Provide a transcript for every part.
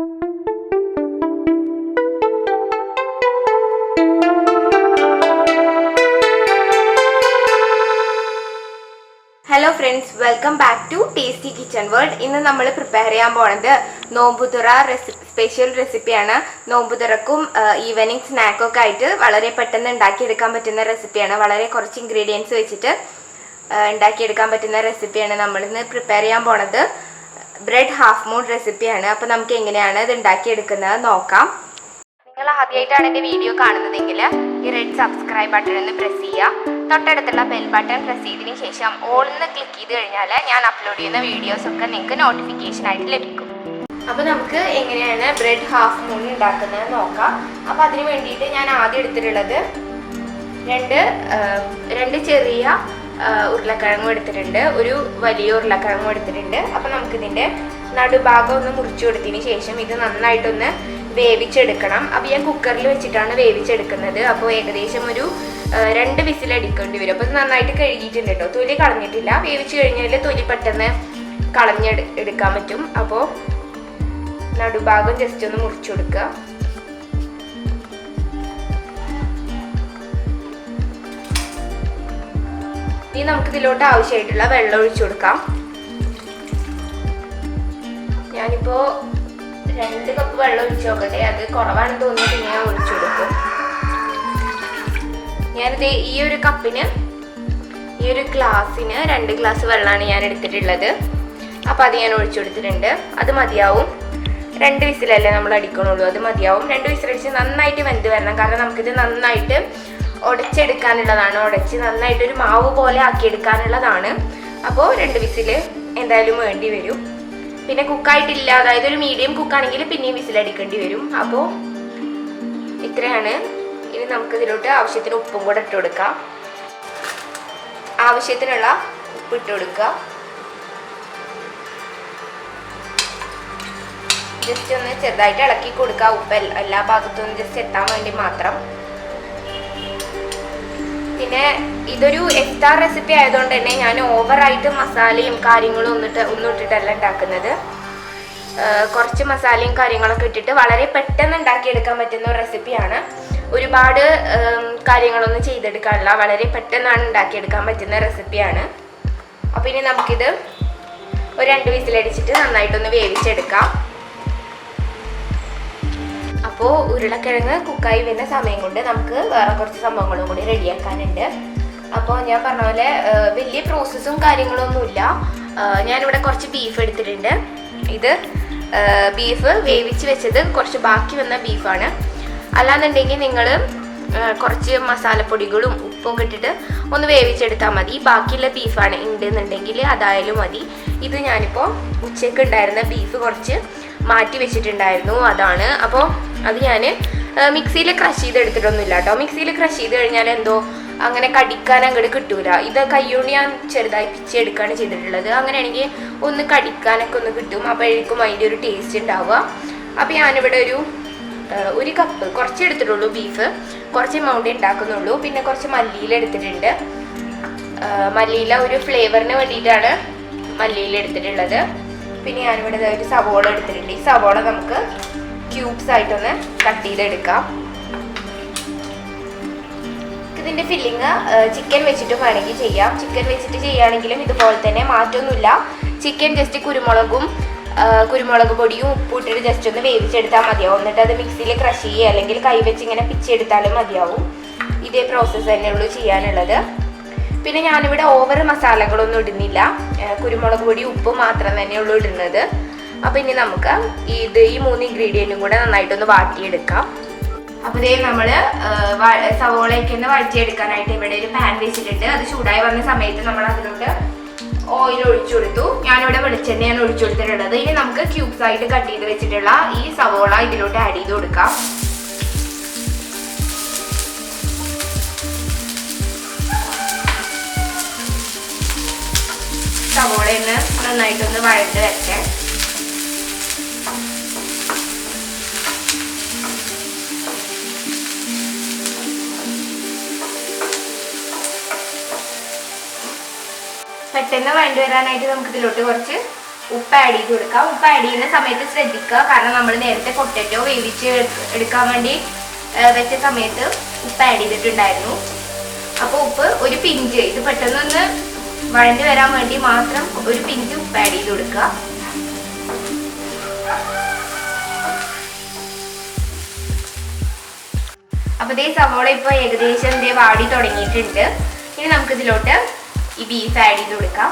Hello friends, welcome back to Tasty Kitchen World. ഇന്ന് നമ്മൾ prepare ചെയ്യാൻ പോകുന്നത് നോമ്പുതുറ സ്പെഷ്യൽ റെസിപ്പിയാണ്. നോമ്പുതുറക്കും ഈവനിങ് സ്നാക്കൊക്കെ ആയിട്ട് വളരെ പെട്ടെന്ന് ഉണ്ടാക്കിയെടുക്കാൻ പറ്റുന്ന റെസിപ്പിയാണ്. വളരെ കുറച്ച് ഇൻഗ്രീഡിയൻസ് വെച്ചിട്ട് ഉണ്ടാക്കിയെടുക്കാൻ പറ്റുന്ന റെസിപ്പിയാണ് നമ്മളിന്ന് പ്രിപ്പയർ ചെയ്യാൻ പോകുന്നത്. ബ്രെഡ് ഹാഫ് മൂൺ റെസിപ്പിയാണ്. അപ്പോൾ നമുക്ക് എങ്ങനെയാണ് ഇത് ഉണ്ടാക്കിയെടുക്കുന്നത് നോക്കാം. നിങ്ങൾ ആദ്യമായിട്ടാണ് എൻ്റെ വീഡിയോ കാണുന്നതെങ്കിൽ ഈ റെഡ് സബ്സ്ക്രൈബ് ബട്ടൺ ഒന്ന് പ്രസ് ചെയ്യുക. തൊട്ടടുത്തുള്ള ബെൽ ബട്ടൺ പ്രസ് ചെയ്തതിന് ശേഷം ഓൾ എന്ന് ക്ലിക്ക് ചെയ്ത് കഴിഞ്ഞാൽ ഞാൻ അപ്ലോഡ് ചെയ്യുന്ന വീഡിയോസൊക്കെ നിങ്ങൾക്ക് നോട്ടിഫിക്കേഷൻ ആയിട്ട് ലഭിക്കും. അപ്പോൾ നമുക്ക് എങ്ങനെയാണ് ബ്രെഡ് ഹാഫ് മൂൺ ഉണ്ടാക്കുന്നത് നോക്കാം. അപ്പോൾ അതിന് വേണ്ടിയിട്ട് ഞാൻ ആദ്യം എടുത്തിട്ടുള്ളത് രണ്ട് ചെറിയ ഉരുളക്കിഴങ്ങും എടുത്തിട്ടുണ്ട്, ഒരു വലിയ ഉരുളക്കിഴങ്ങും എടുത്തിട്ടുണ്ട്. അപ്പോൾ നമുക്കിതിൻ്റെ നടുഭാഗം ഒന്ന് മുറിച്ചു കൊടുത്തതിന് ശേഷം ഇത് നന്നായിട്ടൊന്ന് വേവിച്ചെടുക്കണം. അപ്പോൾ ഞാൻ കുക്കറിൽ വെച്ചിട്ടാണ് വേവിച്ചെടുക്കുന്നത്. അപ്പോൾ ഏകദേശം ഒരു 2 വിസിലടിക്കേണ്ടി വരും. അപ്പോൾ ഇത് നന്നായിട്ട് കഴുകിയിട്ടുണ്ട് കേട്ടോ, തൊലി കളഞ്ഞിട്ടില്ല. വേവിച്ച് കഴിഞ്ഞാൽ തൊലി പെട്ടെന്ന് കളഞ്ഞെടുക്കാൻ പറ്റും. അപ്പോൾ നടുഭാഗം ജസ്റ്റ് ഒന്ന് മുറിച്ചു കൊടുക്കുക. ഇനി നമുക്ക് ഇതിലോട്ട് ആവശ്യമായിട്ടുള്ള വെള്ളം ഒഴിച്ചു കൊടുക്കാം. ഞാനിപ്പോൾ 2 കപ്പ് വെള്ളം ഒഴിച്ചു നോക്കട്ടെ. അത് കുറവാണെന്ന് തോന്നിയിട്ട് ഞാൻ ഒഴിച്ചു കൊടുക്കും. ഞാനിത് ഈ ഒരു കപ്പിന്, ഈ ഒരു ഗ്ലാസ്സിന് 2 ഗ്ലാസ് വെള്ളമാണ് ഞാൻ എടുത്തിട്ടുള്ളത്. അപ്പോൾ അത് ഞാൻ ഒഴിച്ചു കൊടുത്തിട്ടുണ്ട്. അത് മതിയാവും. 2 വിസിലല്ലേ നമ്മൾ അടിക്കണുള്ളൂ, അത് മതിയാവും. 2 വിസിലടിച്ച് നന്നായിട്ട് വെന്ത് വരണം. കാരണം നമുക്കിത് നന്നായിട്ട് ഉടച്ചെടുക്കാനുള്ളതാണ്. ഉടച്ച് നന്നായിട്ടൊരു മാവ് പോലെ ആക്കിയെടുക്കാനുള്ളതാണ്. അപ്പോൾ 2 വിസിൽ എന്തായാലും വേണ്ടി വരും. പിന്നെ കുക്കായിട്ടില്ല, അതായത് ഒരു മീഡിയം കുക്കാണെങ്കിൽ പിന്നെയും വിസിലടിക്കേണ്ടി വരും. അപ്പോൾ ഇത്രയാണ്. ഇനി നമുക്ക് ഇതിലോട്ട് ആവശ്യത്തിന് ഉപ്പും കൂടെ ഇട്ട് കൊടുക്കാം. ആവശ്യത്തിനുള്ള ഉപ്പ് ഇട്ട് കൊടുക്കുക. ജസ്റ്റ് ഒന്ന് ചെറുതായിട്ട് ഇളക്കി കൊടുക്കുക. ഉപ്പ് എല്ലാ ഭാഗത്തും ജസ്റ്റ് എത്താൻ വേണ്ടി മാത്രം. പിന്നെ ഇതൊരു എക്സ്ട്രാ റെസിപ്പി ആയതുകൊണ്ട് തന്നെ ഞാൻ ഓവറായിട്ട് മസാലയും കാര്യങ്ങളും ഒന്നും ഇട്ടിട്ടല്ല ഉണ്ടാക്കുന്നത്. കുറച്ച് മസാലയും കാര്യങ്ങളൊക്കെ ഇട്ടിട്ട് വളരെ പെട്ടെന്ന് ഉണ്ടാക്കിയെടുക്കാൻ പറ്റുന്ന ഒരു റെസിപ്പിയാണ്. ഒരുപാട് കാര്യങ്ങളൊന്നും ചെയ്തെടുക്കാനുള്ള, വളരെ പെട്ടെന്നാണ് ഉണ്ടാക്കിയെടുക്കാൻ പറ്റുന്ന റെസിപ്പിയാണ്. അപ്പോൾ ഇനി നമുക്കിത് ഒരു 2 വിസിലടിച്ചിട്ട് നന്നായിട്ടൊന്ന് വേവിച്ചെടുക്കാം. അപ്പോൾ ഉരുളക്കിഴങ്ങ് കുക്കായി വരുന്ന സമയം കൊണ്ട് നമുക്ക് വേറെ കുറച്ച് സംഭവങ്ങളും കൂടി റെഡിയാക്കാനുണ്ട്. അപ്പോൾ ഞാൻ പറഞ്ഞ പോലെ വലിയ പ്രോസസ്സും കാര്യങ്ങളൊന്നുമില്ല. ഞാനിവിടെ കുറച്ച് ബീഫ് എടുത്തിട്ടുണ്ട്. ഇത് ബീഫ് വേവിച്ച് വെച്ചത് കുറച്ച് ബാക്കി വന്ന ബീഫാണ്. അല്ലാന്നുണ്ടെങ്കിൽ നിങ്ങൾ കുറച്ച് മസാലപ്പൊടികളും ഉപ്പൊക്കെ ഇട്ടിട്ട് ഒന്ന് വേവിച്ചെടുത്താൽ മതി. ബാക്കിയുള്ള ബീഫാണ് ഉണ്ടെന്നുണ്ടെങ്കിൽ അതായാലും മതി. ഇത് ഞാനിപ്പോൾ ഉച്ചയ്ക്ക് ഉണ്ടായിരുന്ന ബീഫ് കുറച്ച് മാറ്റി വെച്ചിട്ടുണ്ടായിരുന്നു, അതാണ്. അപ്പോൾ അത് ഞാൻ മിക്സിയിൽ ക്രഷ് ചെയ്തെടുത്തിട്ടൊന്നുമില്ല കേട്ടോ. മിക്സിയിൽ ക്രഷ് ചെയ്ത് കഴിഞ്ഞാൽ എന്തോ അങ്ങനെ കടിക്കാൻ അങ്ങോട്ട് കിട്ടൂല. ഇത് കയ്യോണ്ട് ഞാൻ ചെറുതായി പിച്ചെടുക്കുകയാണ് ചെയ്തിട്ടുള്ളത്. അങ്ങനെയാണെങ്കിൽ ഒന്ന് കടിക്കാനൊക്കെ ഒന്ന് കിട്ടും. അപ്പോഴേക്കും അതിൻ്റെ ഒരു ടേസ്റ്റ് ഉണ്ടാവുക. അപ്പോൾ ഞാനിവിടെ ഒരു കപ്പ് കുറച്ച് എടുത്തിട്ടുള്ളൂ ബീഫ്, കുറച്ച് എമൗണ്ട് ഉണ്ടാക്കുന്നുള്ളൂ. പിന്നെ കുറച്ച് മല്ലിയില എടുത്തിട്ടുണ്ട്. മല്ലിയില ഒരു ഫ്ലേവറിന് വേണ്ടിയിട്ടാണ് മല്ലിയില എടുത്തിട്ടുള്ളത്. പിന്നെ ഞാനിവിടെ ഒരു സവോള എടുത്തിട്ടുണ്ട്. ഈ സവോള നമുക്ക് ക്യൂബ്സ് ആയിട്ടൊന്ന് കട്ട് ചെയ്തെടുക്കാം. ഇതിൻ്റെ ഫില്ലിങ് ചിക്കൻ വെച്ചിട്ടും വേണമെങ്കിൽ ചെയ്യാം. ചിക്കൻ വെച്ചിട്ട് ചെയ്യുകയാണെങ്കിലും ഇതുപോലെ തന്നെ, മാറ്റമൊന്നുമില്ല. ചിക്കൻ ജസ്റ്റ് കുരുമുളക് പൊടിയും ഉപ്പും ഇട്ടിട്ട് ജസ്റ്റ് ഒന്ന് വേവിച്ചെടുത്താൽ മതിയാവും. എന്നിട്ട് അത് മിക്സിയിൽ ക്രഷ് ചെയ്യുക, അല്ലെങ്കിൽ കൈ വെച്ച് ഇങ്ങനെ പിച്ചെടുത്താലും മതിയാവും. ഇതേ പ്രോസസ്സ് തന്നെ ഉള്ളൂ ചെയ്യാനുള്ളത്. പിന്നെ ഞാനിവിടെ ഓവർ മസാലകളൊന്നും ഇടുന്നില്ല. കുരുമുളക് പൊടി ഉപ്പ് മാത്രം തന്നെയുള്ളൂ ഇടുന്നത്. അപ്പോൾ ഇനി നമുക്ക് ഈ 3 ഇൻഗ്രീഡിയൻറ്റും കൂടെ നന്നായിട്ടൊന്ന് വാട്ടിയെടുക്കാം. അപ്പോൾ ഇതേ നമ്മൾ സവോളയൊക്കെ ഒന്ന് വഴറ്റിയെടുക്കാനായിട്ട് ഇവിടെ ഒരു പാൻ വെച്ചിട്ടുണ്ട്. അത് ചൂടായി വന്ന സമയത്ത് നമ്മൾ അതിലോട്ട് ഓയിൽ ഒഴിച്ചു കൊടുത്തു. ഞാനിവിടെ വെളിച്ചെണ്ണയാണ് ഒഴിച്ചു കൊടുത്തിട്ടുള്ളത്. ഇനി നമുക്ക് ക്യൂബ്സ് ആയിട്ട് കട്ട് ചെയ്ത് വെച്ചിട്ടുള്ള ഈ സവോള ഇതിലോട്ട് ആഡ് ചെയ്ത് കൊടുക്കാം. സവോളയൊന്ന് നന്നായിട്ടൊന്ന് വഴണ്ട് വെച്ചേ. പെട്ടെന്ന് വഴണ്ട് വരാനായിട്ട് നമുക്ക് ഇതിലോട്ട് കുറച്ച് ഉപ്പ് ആഡ് ചെയ്ത് കൊടുക്കാം. ഉപ്പ് ആഡ് ചെയ്യുന്ന സമയത്ത് ശ്രദ്ധിക്കുക, കാരണം നമ്മൾ നേരത്തെ പൊട്ടറ്റോ വേവിച്ച് എടുക്കാൻ വേണ്ടി വെച്ച സമയത്ത് ഉപ്പ് ആഡ് ചെയ്തിട്ടുണ്ടായിരുന്നു. അപ്പോൾ ഉപ്പ് ഒരു പിഞ്ച്, ഇത് പെട്ടെന്നൊന്ന് വഴഞ്ഞു വരാൻ വേണ്ടി മാത്രം ഒരു പിഞ്ച് ഉപ്പ് ആഡ് ചെയ്ത് കൊടുക്കുക. അപ്പോൾ ഇതേ സവോള ഇപ്പോൾ ഏകദേശം ഇതേ വാടി തുടങ്ങിയിട്ടുണ്ട്. ഇനി നമുക്കിതിലോട്ട് ഈ ബീഫ് ആഡ് ചെയ്ത് കൊടുക്കാം.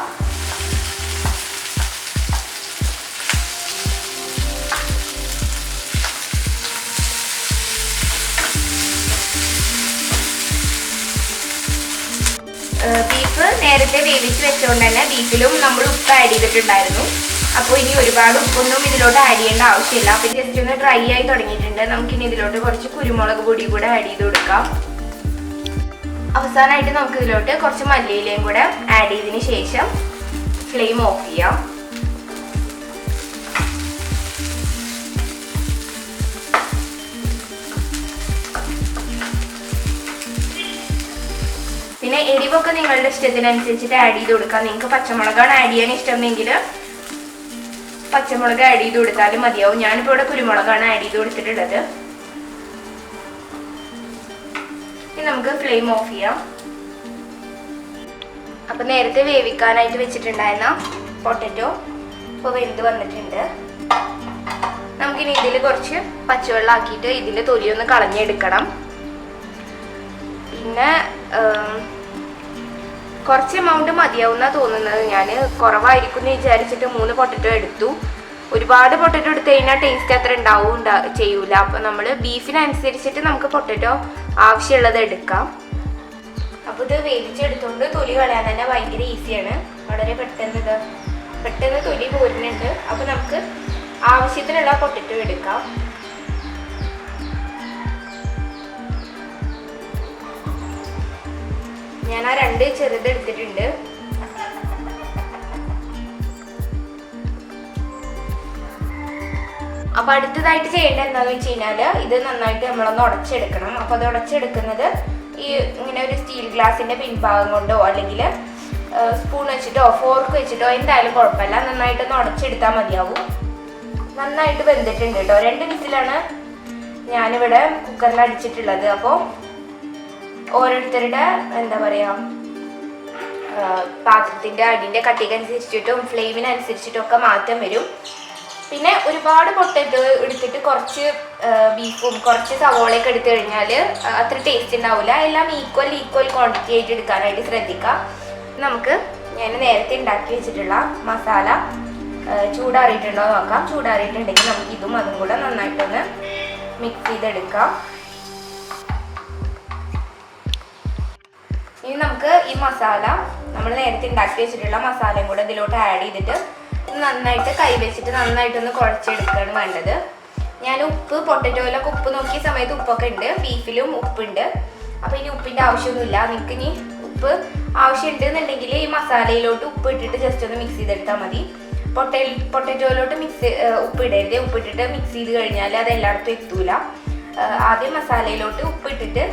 ബീഫ് നേരത്തെ വേവിച്ച് വെച്ചുകൊണ്ട് തന്നെ ബീഫിലും നമ്മൾ ഉപ്പ് ആഡ് ചെയ്തിട്ടുണ്ടായിരുന്നു. അപ്പോൾ ഇനി ഒരുപാട് ഉപ്പൊന്നും ഇതിലോട്ട് ആഡ് ചെയ്യേണ്ട ആവശ്യമില്ല. അപ്പം ജസ്റ്റ് ഒന്ന് ഡ്രൈ ആയി തുടങ്ങിയിട്ടുണ്ട്. നമുക്കിനി ഇതിലോട്ട് കുറച്ച് കുരുമുളക് പൊടി കൂടെ ആഡ് ചെയ്ത് കൊടുക്കാം. അവസാനമായിട്ട് നമുക്ക് ഇതിലോട്ട് കുറച്ച് മല്ലിയിലയും കൂടെ ആഡ് ചെയ്തതിന് ശേഷം ഫ്ലെയിം ഓഫ് ചെയ്യാം. പിന്നെ എരിവൊക്കെ നിങ്ങളുടെ ഇഷ്ടത്തിനനുസരിച്ചിട്ട് ആഡ് ചെയ്ത് കൊടുക്കാം. നിങ്ങൾക്ക് പച്ചമുളകാണ് ആഡ് ചെയ്യാൻ ഇഷ്ടമെങ്കിൽ പച്ചമുളക് ആഡ് ചെയ്ത് കൊടുത്താലും മതിയാവും. ഞാനിപ്പോൾ ഇവിടെ കുരുമുളകാണ് ആഡ് ചെയ്ത് കൊടുത്തിട്ടുള്ളത്. ഇനി നമുക്ക് ഫ്ലെയിം ഓഫ് ചെയ്യാം. അപ്പം നേരത്തെ വേവിക്കാനായിട്ട് വെച്ചിട്ടുണ്ടായിരുന്ന പൊട്ടറ്റോ ഇപ്പോൾ വെന്ത് വന്നിട്ടുണ്ട്. നമുക്കിനി ഇതിൽ കുറച്ച് പച്ചവെള്ളം ആക്കിയിട്ട് ഇതിൻ്റെ തൊലിയൊന്ന് കളഞ്ഞെടുക്കണം. പിന്നെ കുറച്ച് എമൗണ്ട് മതിയാവുന്ന തോന്നുന്നത്. ഞാൻ കുറവായിരിക്കും എന്ന് വിചാരിച്ചിട്ട് 3 പൊട്ടറ്റോ എടുത്തു. ഒരുപാട് പൊട്ടറ്റോ എടുത്തു കഴിഞ്ഞാൽ ടേസ്റ്റ് അത്ര ചെയ്യൂല. അപ്പോൾ നമ്മൾ ബീഫിനനുസരിച്ചിട്ട് നമുക്ക് പൊട്ടറ്റോ ആവശ്യമുള്ളത് എടുക്കാം. അപ്പോൾ ഇത് വേവിച്ചെടുത്തുകൊണ്ട് തൊലി കളയാൻ തന്നെ ഭയങ്കര ഈസിയാണ്. വളരെ പെട്ടെന്ന് തൊലി പോരുന്നുണ്ട്. അപ്പോൾ നമുക്ക് ആവശ്യത്തിനുള്ള പൊട്ടറ്റോ എടുക്കാം. ഞാൻ ആ 2 ചെറുത് എടുത്തിട്ടുണ്ട്. അപ്പൊ അടുത്തതായിട്ട് ചെയ്യേണ്ടത് എന്താണെന്ന് വെച്ച് കഴിഞ്ഞാൽ ഇത് നന്നായിട്ട് നമ്മളൊന്ന് ഉടച്ചെടുക്കണം. അപ്പൊ അത് ഉടച്ചെടുക്കുന്നത് ഈ ഇങ്ങനെ ഒരു സ്റ്റീൽ ഗ്ലാസിന്റെ പിൻഭാഗം കൊണ്ടോ അല്ലെങ്കിൽ സ്പൂൺ വെച്ചിട്ടോ ഫോർക്ക് വെച്ചിട്ടോ എന്തായാലും കുഴപ്പമില്ല. നന്നായിട്ടൊന്ന് ഉടച്ചെടുത്താൽ മതിയാവും. നന്നായിട്ട് വെന്തിട്ടുണ്ട് കേട്ടോ. 2 വിസിലാണ് ഞാനിവിടെ കുക്കറിൽ അടിച്ചിട്ടുള്ളത്. അപ്പോൾ ഓരോരുത്തരുടെ എന്താ പറയുക പാത്രത്തിൻ്റെ അടിൻ്റെ കട്ടിക്കനുസരിച്ചിട്ടും ഫ്ലെയിമിനനുസരിച്ചിട്ടും ഒക്കെ മാറ്റം വരും. പിന്നെ ഒരുപാട് പൊട്ടറ്റോ എടുത്തിട്ട് കുറച്ച് ബീഫും കുറച്ച് സവോളയൊക്കെ എടുത്തു കഴിഞ്ഞാൽ അത്ര ടേസ്റ്റ് ഉണ്ടാവില്ല. എല്ലാം ഈക്വൽ ക്വാണ്ടിറ്റി ആയിട്ട് എടുക്കാനായിട്ട് ശ്രദ്ധിക്കുക. നമുക്ക് ഞാൻ നേരത്തെ ഉണ്ടാക്കി വെച്ചിട്ടുള്ള മസാല ചൂടാറിയിട്ടുണ്ടോ നോക്കാം. ചൂടാറിയിട്ടുണ്ടെങ്കിൽ നമുക്ക് ഇതും അതും കൂടെ നന്നായിട്ടൊന്ന് മിക്സ് ചെയ്തെടുക്കാം. ഇനി നമുക്ക് ഈ മസാല നമ്മൾ നേരത്തെ ഉണ്ടാക്കി വെച്ചിട്ടുള്ള മസാലയും കൂടെ ഇതിലോട്ട് ആഡ് ചെയ്തിട്ട് നന്നായിട്ട് കൈവച്ചിട്ട് നന്നായിട്ടൊന്ന് കുഴച്ചെടുക്കുകയാണ് വേണ്ടത്. ഞാൻ പൊട്ടറ്റോയിലൊക്കെ ഉപ്പ് നോക്കിയ സമയത്ത് ഉപ്പൊക്കെ ഉണ്ട്, ബീഫിലും ഉപ്പുണ്ട്. അപ്പോൾ ഇനി ഉപ്പിൻ്റെ ആവശ്യമൊന്നുമില്ല. നിങ്ങൾക്ക് ഇനി ഉപ്പ് ആവശ്യമുണ്ട് എന്നുണ്ടെങ്കിൽ ഈ മസാലയിലോട്ട് ഉപ്പ് ഇട്ടിട്ട് ജസ്റ്റ് ഒന്ന് മിക്സ് ചെയ്തെടുത്താൽ മതി. പൊട്ടറ്റോയിലോട്ട് ഉപ്പ് ഇടരുത്. ഉപ്പിട്ടിട്ട് മിക്സ് ചെയ്ത് കഴിഞ്ഞാൽ അത് എല്ലായിടത്തും എത്തൂല. ആദ്യം മസാലയിലോട്ട് ഉപ്പ് ഇട്ടിട്ട്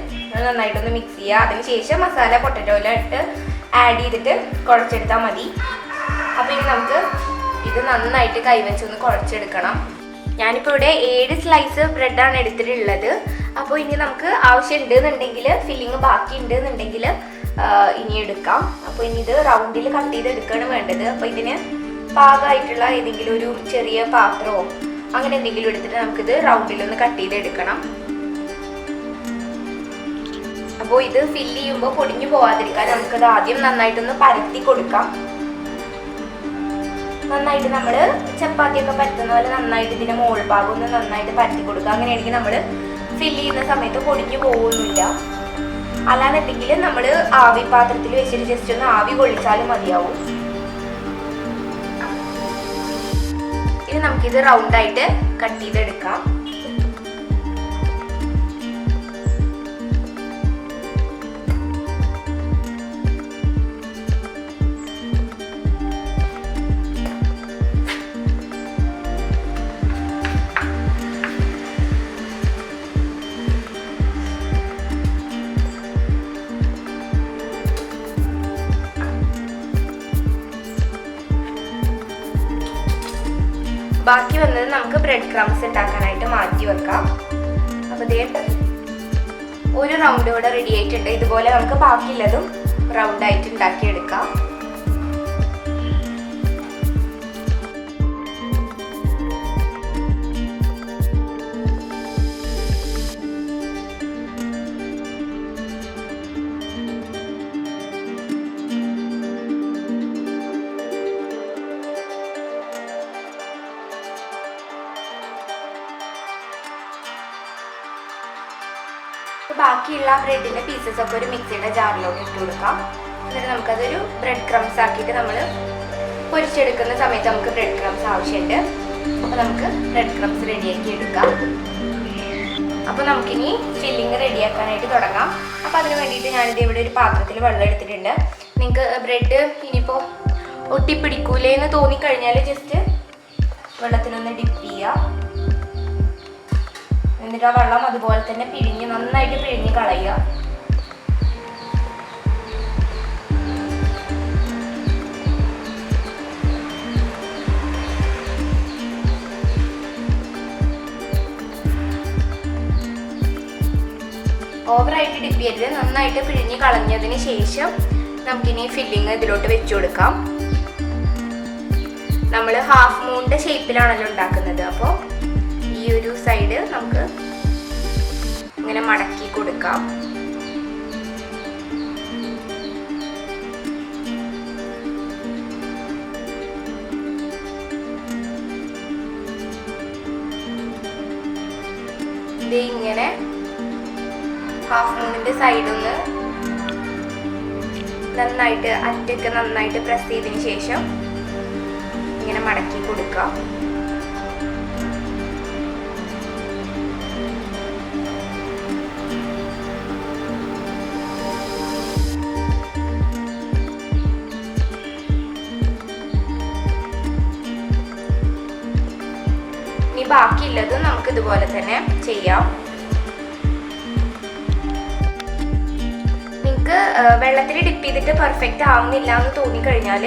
നന്നായിട്ടൊന്ന് മിക്സ് ചെയ്യുക. അതിനുശേഷം മസാല പൊട്ടറ്റോയിലോട്ട് ആഡ് ചെയ്തിട്ട് കുഴച്ചെടുത്താൽ മതി. അപ്പോൾ ഇനി നമുക്ക് ഇത് നന്നായിട്ട് കൈവച്ചൊന്ന് കുഴച്ചെടുക്കണം. ഞാനിപ്പോൾ ഇവിടെ 7 സ്ലൈസ് ബ്രെഡാണ് എടുത്തിട്ടുള്ളത്. അപ്പോൾ ഇനി നമുക്ക് ആവശ്യമുണ്ട് എന്നുണ്ടെങ്കിൽ ഫില്ലിങ് ബാക്കി ഉണ്ട് എന്നുണ്ടെങ്കിൽ ഇനി എടുക്കാം. അപ്പോൾ ഇനി ഇത് റൗണ്ടിൽ കട്ട് ചെയ്തെടുക്കുകയാണ് വേണ്ടത്. അപ്പോൾ ഇതിന് പാകമായിട്ടുള്ള ഏതെങ്കിലും ഒരു ചെറിയ പാത്രമോ അങ്ങനെ എന്തെങ്കിലും എടുത്തിട്ട് നമുക്കിത് റൗണ്ടിലൊന്ന് കട്ട് ചെയ്തെടുക്കണം. അപ്പോൾ ഇത് ഫില്ല് ചെയ്യുമ്പോൾ പൊടിഞ്ഞു പോവാതിരിക്കാൻ നമുക്കത് ആദ്യം നന്നായിട്ടൊന്ന് പരത്തി കൊടുക്കാം. നന്നായിട്ട് നമ്മൾ ചപ്പാത്തിയൊക്കെ പരത്തുന്ന പോലെ നന്നായിട്ട് ഇതിൻ്റെ മോൾ ഭാഗം ഒന്ന് നന്നായിട്ട് പരത്തി കൊടുക്കുക. അങ്ങനെയാണെങ്കിൽ നമ്മൾ ഫില്ല് ചെയ്യുന്ന സമയത്ത് പൊടിഞ്ഞു പോകുന്നില്ല. അല്ലാന്നുണ്ടെങ്കിൽ നമ്മൾ ആവി പാത്രത്തിൽ വെച്ചിട്ട് ജസ്റ്റ് ഒന്ന് ആവി കൊള്ളിച്ചാലും മതിയാവും. ഇനി നമുക്കിത് റൗണ്ടായിട്ട് കട്ട് ചെയ്തെടുക്കാം. ബാക്കി വന്നത് നമുക്ക് ബ്രെഡ് ക്രംസ് ഉണ്ടാക്കാനായിട്ട് മാറ്റി വെക്കാം. അപ്പോൾ ഇതേ ഒരു റൗണ്ട് ഇവിടെ റെഡി ആയിട്ടുണ്ട്. ഇതുപോലെ നമുക്ക് ബാക്കിയുള്ളതും റൗണ്ടായിട്ട് ഉണ്ടാക്കിയെടുക്കാം. ബാക്കിയുള്ള ബ്രെഡിന്റെ പീസസ് ഒക്കെ ഒരു മിക്സിയുടെ ജാറിലോട്ട് ഇട്ട് കൊടുക്കാം. എന്നിട്ട് നമുക്കതൊരു ബ്രെഡ് ക്രംസ് ആക്കിയിട്ട് നമ്മൾ പൊരിച്ചെടുക്കുന്ന സമയത്ത് നമുക്ക് ബ്രെഡ് ക്രംസ് ആവശ്യമുണ്ട്. അപ്പോൾ നമുക്ക് ബ്രെഡ് ക്രംസ് റെഡിയാക്കി എടുക്കാം. അപ്പോൾ നമുക്കിനി ഫില്ലിങ് റെഡിയാക്കാനായിട്ട് തുടങ്ങാം. അപ്പോൾ അതിന് വേണ്ടിയിട്ട് ഞാനിത് ഇവിടെ ഒരു പാത്രത്തിൽ വെള്ളം എടുത്തിട്ടുണ്ട്. നിങ്ങൾക്ക് ബ്രെഡ് ഇനിയിപ്പോൾ ഒട്ടിപ്പിടിക്കൂലേന്ന് തോന്നിക്കഴിഞ്ഞാൽ ജസ്റ്റ് വെള്ളത്തിലൊന്ന് ഡിപ്പ് ചെയ്യുക. എന്നിട്ട് ആ വെള്ളം അതുപോലെ തന്നെ നന്നായിട്ട് പിഴിഞ്ഞ് കളയുക. ഓവറായിട്ട് ഡിപ്പ് ചെയ്ത് നന്നായിട്ട് പിഴിഞ്ഞ് കളഞ്ഞതിന് ശേഷം നമുക്കിനി ഫില്ലിങ് ഇതിലോട്ട് വെച്ചു കൊടുക്കാം. നമ്മൾ ഹാഫ് മൂണിന്റെ ഷേപ്പിലാണല്ലോ ഉണ്ടാക്കുന്നത്. അപ്പോൾ ഈ ഒരു സൈഡ് നമുക്ക് ഇങ്ങനെ മടക്കി കൊടുക്കാം. ഇത് ഇങ്ങനെ ഹാഫ് മൂണിന്റെ സൈഡൊന്ന് നന്നായിട്ട് അറ്റൊക്കെ നന്നായിട്ട് പ്രസ് ചെയ്തതിന് ശേഷം ഇങ്ങനെ മടക്കി കൊടുക്കാം. ഇനി ബാക്കിയുള്ളത് നമുക്ക് ഇതുപോലെ തന്നെ ചെയ്യാം. നിങ്ങൾക്ക് വെള്ളത്തിൽ ഡിപ്പ് ചെയ്തിട്ട് പെർഫെക്റ്റ് ആവുന്നില്ല എന്ന് തോന്നിക്കഴിഞ്ഞാൽ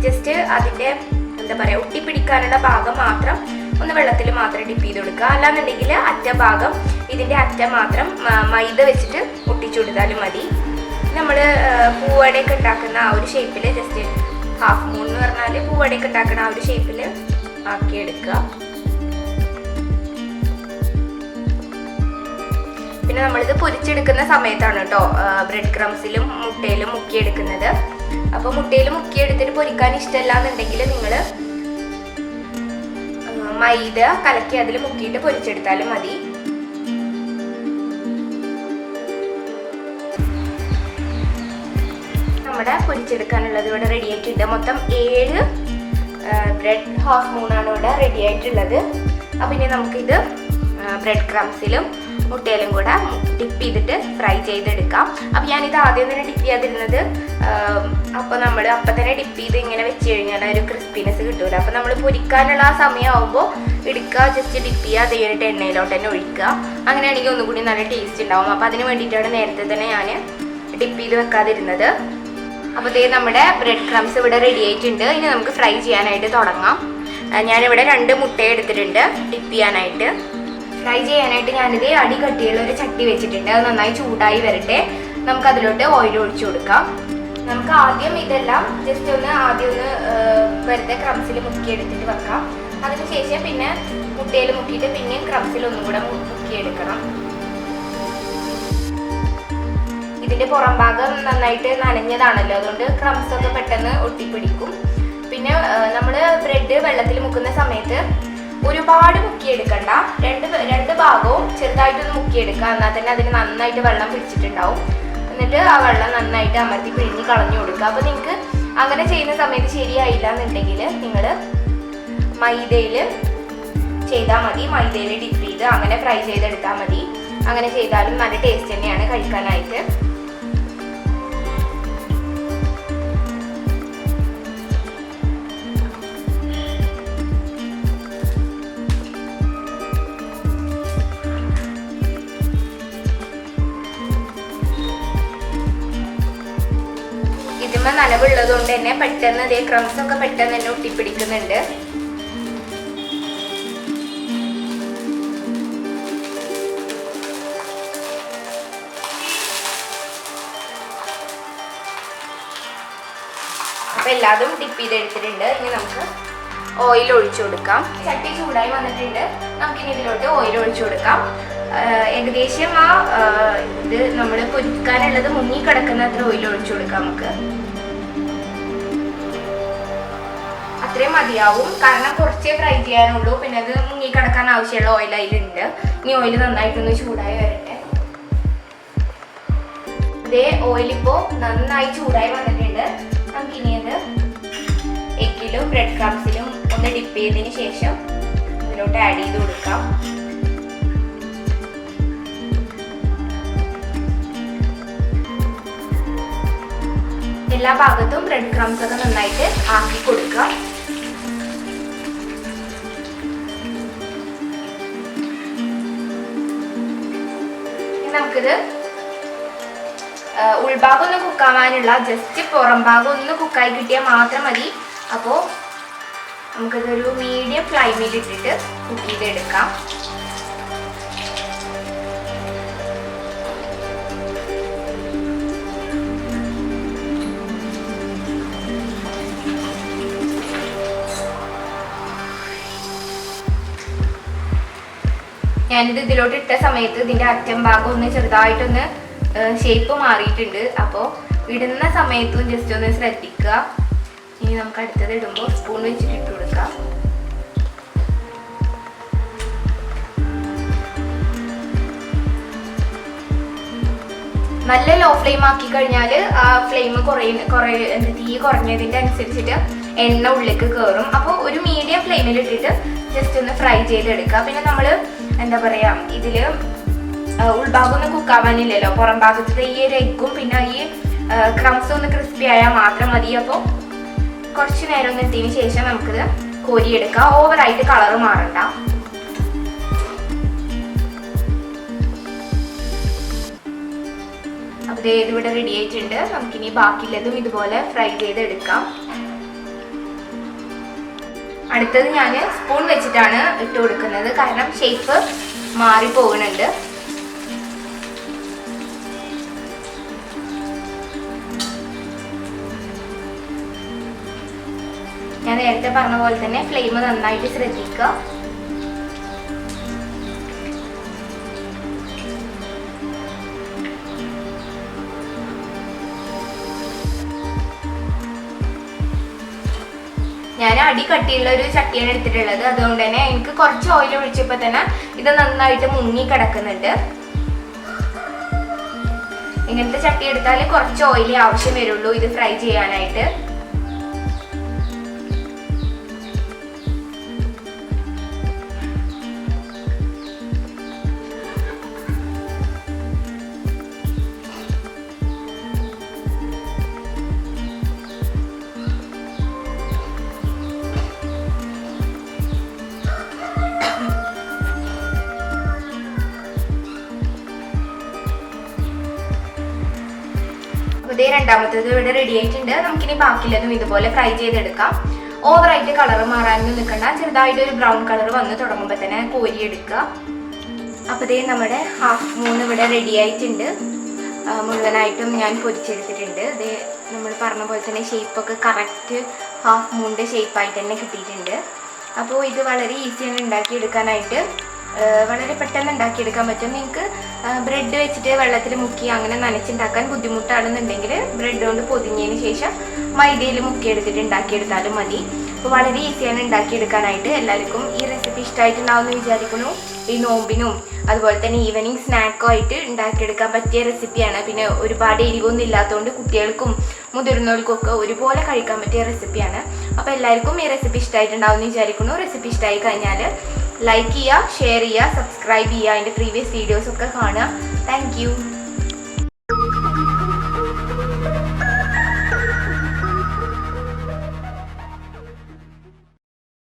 ജസ്റ്റ് അതിൻ്റെ എന്താ പറയുക ഒട്ടിപ്പിടിക്കാനുള്ള ഭാഗം മാത്രം ഒന്ന് വെള്ളത്തിൽ മാത്രം ഡിപ്പ് ചെയ്ത് കൊടുക്കുക. അല്ലാന്നുണ്ടെങ്കിൽ അറ്റഭാഗം ഇതിൻ്റെ അറ്റം മാത്രം മൈദ വെച്ചിട്ട് ഒട്ടിച്ചു കൊടുത്താലും മതി. നമ്മൾ പൂവടയൊക്കെ ഉണ്ടാക്കുന്ന ആ ഒരു ഷേപ്പിൽ ജസ്റ്റ് ഹാഫ് മൂൺ എന്ന് പറഞ്ഞാൽ പൂവടയൊക്കെ ഉണ്ടാക്കുന്ന ആ ഒരു ഷേപ്പിൽ ആക്കിയെടുക്കുക. പിന്നെ നമ്മളിത് പൊരിച്ചെടുക്കുന്ന സമയത്താണ് കേട്ടോ ബ്രെഡ് ക്രംസിലും മുട്ടയിലും മുക്കിയെടുക്കുന്നത്. അപ്പോൾ മുട്ടയിൽ മുക്കിയെടുത്തിട്ട് പൊരിക്കാൻ ഇഷ്ടമല്ല എന്നുണ്ടെങ്കിൽ നിങ്ങൾ മൈദ കലക്കി അതിൽ മുക്കിയിട്ട് പൊരിച്ചെടുത്താലും മതി. നമ്മുടെ പൊരിച്ചെടുക്കാനുള്ളത് ഇവിടെ റെഡി ആയിട്ടുണ്ട്. മൊത്തം 7 ബ്രെഡ് ഹാഫ് മൂണാണ് ഇവിടെ റെഡി ആയിട്ടുള്ളത്. അപ്പം ഇനി നമുക്കിത് ബ്രെഡ് ക്രംസിലും മുട്ടയിലും കൂടെ ഡിപ്പ് ചെയ്തിട്ട് ഫ്രൈ ചെയ്തെടുക്കാം. അപ്പം ഞാനിത് ആദ്യം തന്നെ ഡിപ്പ് ചെയ്യാതിരുന്നത് അപ്പോൾ നമ്മൾ അപ്പം തന്നെ ഡിപ്പ് ചെയ്ത് ഇങ്ങനെ വെച്ച് കഴിഞ്ഞാൽ ഒരു ക്രിസ്പിനെസ് കിട്ടൂല. അപ്പം നമ്മൾ പൊരിക്കാനുള്ള ആ സമയമാകുമ്പോൾ എടുക്കുക, ജസ്റ്റ് ഡിപ്പ് ചെയ്യുക, അത് കഴിഞ്ഞിട്ട് എണ്ണയിലോട്ട് തന്നെ ഒഴിക്കുക. അങ്ങനെയാണെങ്കിൽ ഒന്നുകൂടി നല്ല ടേസ്റ്റ് ഉണ്ടാവും. അപ്പം അതിന് വേണ്ടിയിട്ടാണ് നേരത്തെ തന്നെ ഞാൻ ഡിപ്പ് ചെയ്ത് വെക്കാതിരുന്നത്. അപ്പോൾ ഇതേ നമ്മുടെ ബ്രെഡ് ക്രംസ് ഇവിടെ റെഡി ആയിട്ടുണ്ട്. ഇനി നമുക്ക് ഫ്രൈ ചെയ്യാനായിട്ട് തുടങ്ങാം. ഞാനിവിടെ 2 മുട്ട എടുത്തിട്ടുണ്ട് ഡിപ്പ് ചെയ്യാനായിട്ട്. ഫ്രൈ ചെയ്യാനായിട്ട് ഞാനിത് അടി കട്ടിയുള്ള ഒരു ചട്ടി വെച്ചിട്ടുണ്ട്. അത് നന്നായി ചൂടായി വരട്ടെ. നമുക്ക് അതിലോട്ട് ഓയിൽ ഒഴിച്ചു കൊടുക്കാം. നമുക്ക് ആദ്യം ഇതെല്ലാം ജസ്റ്റ് ആദ്യം ഒന്ന് വെറുതെ ക്രംസിൽ മുക്കിയെടുത്തിട്ട് വെക്കാം. അതിനുശേഷം പിന്നെ മുട്ടയിൽ മുക്കിയിട്ട് പിന്നെയും ക്രംസിൽ ഒന്നും കൂടെ മുക്കിയെടുക്കണം. ഇതിന്റെ പുറം ഭാഗം നന്നായിട്ട് നനഞ്ഞതാണല്ലോ, അതുകൊണ്ട് ക്രംസ് ഒക്കെ പെട്ടെന്ന് ഒട്ടിപ്പിടിക്കും. പിന്നെ നമ്മൾ ബ്രെഡ് വെള്ളത്തിൽ മുക്കുന്ന സമയത്ത് ഒരുപാട് മുക്കിയെടുക്കണ്ട, രണ്ട് ഭാഗവും ചെറുതായിട്ടൊന്ന് മുക്കിയെടുക്കുക. എന്നാൽ തന്നെ അതിന് നന്നായിട്ട് വെള്ളം പിടിച്ചിട്ടുണ്ടാവും. എന്നിട്ട് ആ വെള്ളം നന്നായിട്ട് അമർത്തി പിഴിഞ്ഞ് കളഞ്ഞു കൊടുക്കുക. അപ്പോൾ നിങ്ങൾക്ക് അങ്ങനെ ചെയ്യുന്ന സമയത്ത് ശരിയായില്ല എന്നുണ്ടെങ്കിൽ നിങ്ങൾ മൈദയിൽ ചെയ്താൽ മതി. മൈദയിൽ ഡിപ്പ് ചെയ്ത് അങ്ങനെ ഫ്രൈ ചെയ്തെടുത്താൽ മതി. അങ്ങനെ ചെയ്താലും നല്ല ടേസ്റ്റ് തന്നെയാണ് കഴിക്കാനായിട്ട്. ഇതിന്മേൽ നനവുള്ളത് കൊണ്ട് തന്നെ പെട്ടെന്ന് ക്രംസ് ഒക്കെ പെട്ടെന്ന് തന്നെ ഒട്ടിപ്പിടിക്കുന്നുണ്ട്. എല്ലാതും ഡിപ്പ് ചെയ്തെടുത്തിട്ടുണ്ട്. ഇനി നമുക്ക് ഓയിൽ ഒഴിച്ചു കൊടുക്കാം. ചട്ടി ചൂടായി വന്നിട്ടുണ്ട്. നമുക്കിനി ഇതിലോട്ട് ഓയിൽ ഒഴിച്ചു കൊടുക്കാം. ഏകദേശം ഇത് നമ്മൾ പൊരിക്കാനുള്ളത് മുങ്ങി കിടക്കുന്ന അത്ര ഓയിൽ ഒഴിച്ചു കൊടുക്കാം. നമുക്ക് അത്രയും മതിയാവും, കാരണം കുറച്ചേ ഫ്രൈ ചെയ്യാനുള്ളൂ. പിന്നെ അത് മുങ്ങി കിടക്കാൻ ആവശ്യമുള്ള ഓയിൽ അതിലുണ്ട്. ഇനി ഓയിൽ നന്നായിട്ടൊന്ന് ചൂടായി വരട്ടെ. ഇതേ ഓയിലിപ്പോൾ നന്നായി ചൂടായി വന്നിട്ടുണ്ട്. നമുക്കിനി അത് എഗ്ഗിലും ബ്രെഡ് ക്രംസിലും ഒന്ന് ഡിപ്പ് ചെയ്തതിന് ശേഷം ഇതിലോട്ട് ആഡ് ചെയ്ത് കൊടുക്കാം. എല്ലാ ഭാഗത്തും ബ്രെഡ് ക്രംസ് ഒക്കെ നന്നായിട്ട് ആക്കി കൊടുക്കാം. നമുക്കിത് ഉൾഭാഗം ഒന്ന് കുക്കാവാനുള്ള, ജസ്റ്റ് പുറം ഭാഗം ഒന്ന് കുക്കായി കിട്ടിയാൽ മാത്രം മതി. അപ്പോൾ നമുക്കിതൊരു മീഡിയം ഫ്ലെയിമിൽ ഇട്ടിട്ട് കുക്ക് ചെയ്തെടുക്കാം. ഞാനിത് ഇതിലോട്ട് ഇട്ട സമയത്ത് ഇതിൻ്റെ അറ്റം ഭാഗം ഒന്ന് ചെറുതായിട്ടൊന്ന് ഷേപ്പ് മാറിയിട്ടുണ്ട്. അപ്പോൾ ഇടുന്ന സമയത്തും ജസ്റ്റ് ഒന്ന് ശ്രദ്ധിക്കുക. ഇനി നമുക്ക് അടുത്തത് ഇടുമ്പോൾ സ്പൂൺ വെച്ചിട്ട് ഇട്ട് കൊടുക്കാം. നല്ല ലോ ഫ്ലെയിം ആക്കി കഴിഞ്ഞാൽ ആ ഫ്ലെയിം തീ കുറഞ്ഞതിൻ്റെ അനുസരിച്ചിട്ട് എണ്ണ ഉള്ളിലേക്ക് കയറും. അപ്പോൾ ഒരു മീഡിയം ഫ്ലെയിമിൽ ഇട്ടിട്ട് ജസ്റ്റ് ഒന്ന് ഫ്രൈ ചെയ്തെടുക്കുക. പിന്നെ നമ്മൾ എന്താ പറയുക, ഇതിൽ ഉൾഭാഗം ഒന്നും കുക്കാവാനില്ലല്ലോ. പുറം ഭാഗത്തെ ഈ ഒരു എഗ്ഗും പിന്നെ ഈ ക്രംസും ഒന്ന് ക്രിസ്പി ആയാൽ മാത്രം മതി. അപ്പോൾ കുറച്ച് നേരം ഒന്ന് ഇട്ടതിന് ശേഷം നമുക്കിത് കോരിയെടുക്കാം. ഓവറായിട്ട് കളർ മാറണ്ട. അപ്പോൾ ഇതിവിടെ റെഡി ആയിട്ടുണ്ട്. നമുക്കിനി ബാക്കിയുള്ളതും ഇതുപോലെ ഫ്രൈ ചെയ്തെടുക്കാം. അടുത്തത് ഞാൻ സ്പൂൺ വെച്ചിട്ടാണ് ഇട്ട് കൊടുക്കുന്നത്, കാരണം ഷേപ്പ് മാറി പോകുന്നുണ്ട്. ഞാൻ നേരത്തെ പറഞ്ഞ പോലെ തന്നെ ഫ്ലെയിം നന്നായിട്ട് ശ്രദ്ധിക്കുക. ഞാൻ അടി കട്ടിയുള്ള ഒരു ചട്ടിയാണ് എടുത്തിട്ടുള്ളത്. അതുകൊണ്ട് തന്നെ എനിക്ക് കുറച്ച് ഓയിൽ ഒഴിച്ചപ്പോൾ തന്നെ ഇത് നന്നായിട്ട് മുങ്ങി കിടക്കുന്നുണ്ട്. ഇങ്ങനത്തെ ചട്ടി എടുത്താൽ കുറച്ച് ഓയിൽ ആവശ്യം വരുള്ളൂ ഇത് ഫ്രൈ ചെയ്യാനായിട്ട്. രണ്ടാമത്തേത് ഇവിടെ റെഡി ആയിട്ടുണ്ട്. നമുക്കിനി ബാക്കിയുള്ളതും ഇതുപോലെ ഫ്രൈ ചെയ്തെടുക്കാം. ഓവറായിട്ട് കളർ മാറാനൊന്നും നിൽക്കണ്ട. ചെറുതായിട്ട് ഒരു ബ്രൗൺ കളർ വന്ന് തുടങ്ങുമ്പോൾ തന്നെ കോരിയെടുക്കുക. അപ്പോൾ നമ്മുടെ ഹാഫ് മൂൺ ഇവിടെ റെഡി ആയിട്ടുണ്ട്. മുഴുവനായിട്ടും ഞാൻ പൊരിച്ചെടുത്തിട്ടുണ്ട്. ഇത് നമ്മൾ പറഞ്ഞ പോലെ തന്നെ ഷേപ്പൊക്കെ കറക്റ്റ് ഹാഫ് മൂണിൻ്റെ ഷേപ്പായിട്ട് തന്നെ കിട്ടിയിട്ടുണ്ട്. അപ്പോൾ ഇത് വളരെ ഈസിയാണ് ഉണ്ടാക്കിയെടുക്കാനായിട്ട്. വളരെ പെട്ടെന്ന് ഉണ്ടാക്കിയെടുക്കാൻ പറ്റും. നിങ്ങൾക്ക് ബ്രെഡ് വെച്ചിട്ട് വെള്ളത്തിൽ മുക്കി അങ്ങനെ നനച്ചുണ്ടാക്കാൻ ബുദ്ധിമുട്ടാണെന്നുണ്ടെങ്കിൽ ബ്രെഡ് കൊണ്ട് പൊതിഞ്ഞതിന് ശേഷം മൈദയിൽ മുക്കിയെടുത്തിട്ട് ഉണ്ടാക്കിയെടുത്താലും മതി. അപ്പോൾ വളരെ ഈസിയാണ് ഉണ്ടാക്കിയെടുക്കാനായിട്ട്. എല്ലാവർക്കും ഈ റെസിപ്പി ഇഷ്ടമായിട്ടുണ്ടാവുമെന്ന് വിചാരിക്കുന്നു. ഈ നോമ്പിനും അതുപോലെ തന്നെ ഈവനിങ് സ്നാക്കും ആയിട്ട് ഉണ്ടാക്കിയെടുക്കാൻ പറ്റിയ റെസിപ്പിയാണ്. പിന്നെ ഒരുപാട് എരിവൊന്നും ഇല്ലാത്തതുകൊണ്ട് കുട്ടികൾക്കും മുതിർന്നവർക്കൊക്കെ ഒരുപോലെ കഴിക്കാൻ പറ്റിയ റെസിപ്പിയാണ്. അപ്പോൾ എല്ലാവർക്കും ഈ റെസിപ്പി ഇഷ്ടമായിട്ടുണ്ടാവുമെന്ന് വിചാരിക്കുന്നു. റെസിപ്പി ഇഷ്ടമായി കഴിഞ്ഞാൽ ലൈക്ക് ചെയ്യുക, ഷെയർ ചെയ്യുക, സബ്സ്ക്രൈബ് ചെയ്യുക. അതിൻ്റെ പ്രീവിയസ് വീഡിയോസൊക്കെ കാണുക. Thank you.